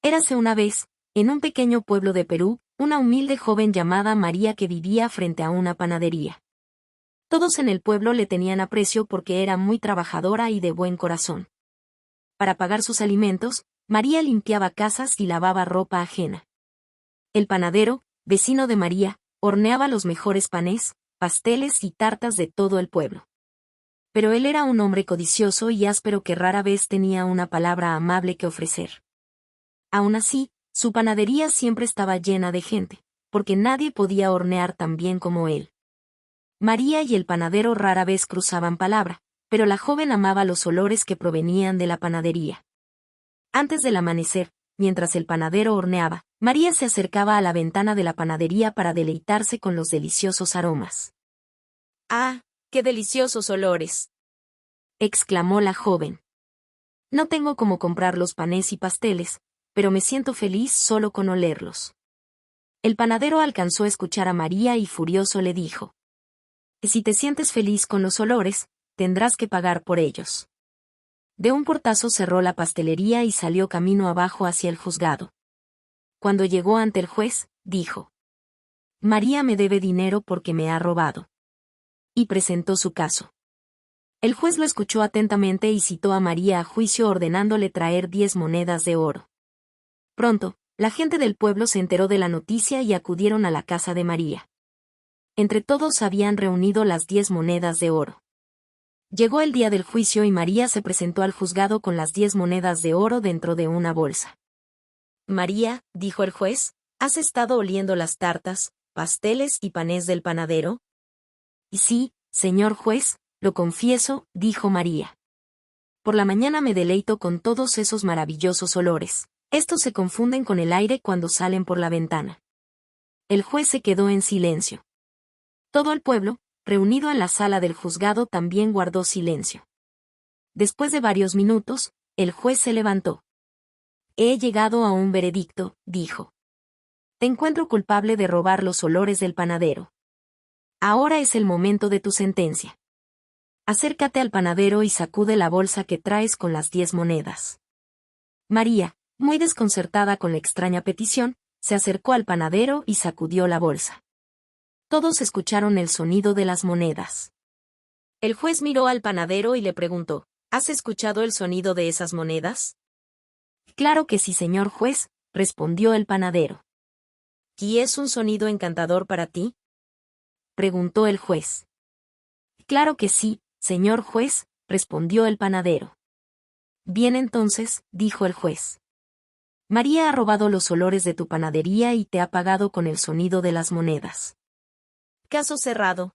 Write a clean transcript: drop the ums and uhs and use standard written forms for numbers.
Érase una vez, en un pequeño pueblo de Perú, una humilde joven llamada María que vivía frente a una panadería. Todos en el pueblo le tenían aprecio porque era muy trabajadora y de buen corazón. Para pagar sus alimentos, María limpiaba casas y lavaba ropa ajena. El panadero, vecino de María, horneaba los mejores panes, pasteles y tartas de todo el pueblo. Pero él era un hombre codicioso y áspero que rara vez tenía una palabra amable que ofrecer. Aún así, su panadería siempre estaba llena de gente, porque nadie podía hornear tan bien como él. María y el panadero rara vez cruzaban palabra, pero la joven amaba los olores que provenían de la panadería. Antes del amanecer, mientras el panadero horneaba, María se acercaba a la ventana de la panadería para deleitarse con los deliciosos aromas. ¡Ah, qué deliciosos olores!, exclamó la joven. No tengo cómo comprar los panes y pasteles, pero me siento feliz solo con olerlos. El panadero alcanzó a escuchar a María y furioso le dijo: si te sientes feliz con los olores, tendrás que pagar por ellos. De un portazo cerró la pastelería y salió camino abajo hacia el juzgado. Cuando llegó ante el juez, dijo: María me debe dinero porque me ha robado. Y presentó su caso. El juez lo escuchó atentamente y citó a María a juicio ordenándole traer 10 monedas de oro. Pronto, la gente del pueblo se enteró de la noticia y acudieron a la casa de María. Entre todos habían reunido las 10 monedas de oro. Llegó el día del juicio y María se presentó al juzgado con las 10 monedas de oro dentro de una bolsa. María, dijo el juez, ¿has estado oliendo las tartas, pasteles y panes del panadero? Y sí, señor juez, lo confieso, dijo María. Por la mañana me deleito con todos esos maravillosos olores. Estos se confunden con el aire cuando salen por la ventana. El juez se quedó en silencio. Todo el pueblo, reunido en la sala del juzgado, también guardó silencio. Después de varios minutos, el juez se levantó. He llegado a un veredicto, dijo. Te encuentro culpable de robar los olores del panadero. Ahora es el momento de tu sentencia. Acércate al panadero y sacude la bolsa que traes con las 10 monedas. María, muy desconcertada con la extraña petición, se acercó al panadero y sacudió la bolsa. Todos escucharon el sonido de las monedas. El juez miró al panadero y le preguntó: ¿has escuchado el sonido de esas monedas? Claro que sí, señor juez, respondió el panadero. ¿Y es un sonido encantador para ti?, preguntó el juez. Claro que sí, señor juez, respondió el panadero. Bien entonces, dijo el juez. María ha robado los olores de tu panadería y te ha pagado con el sonido de las monedas. Caso cerrado.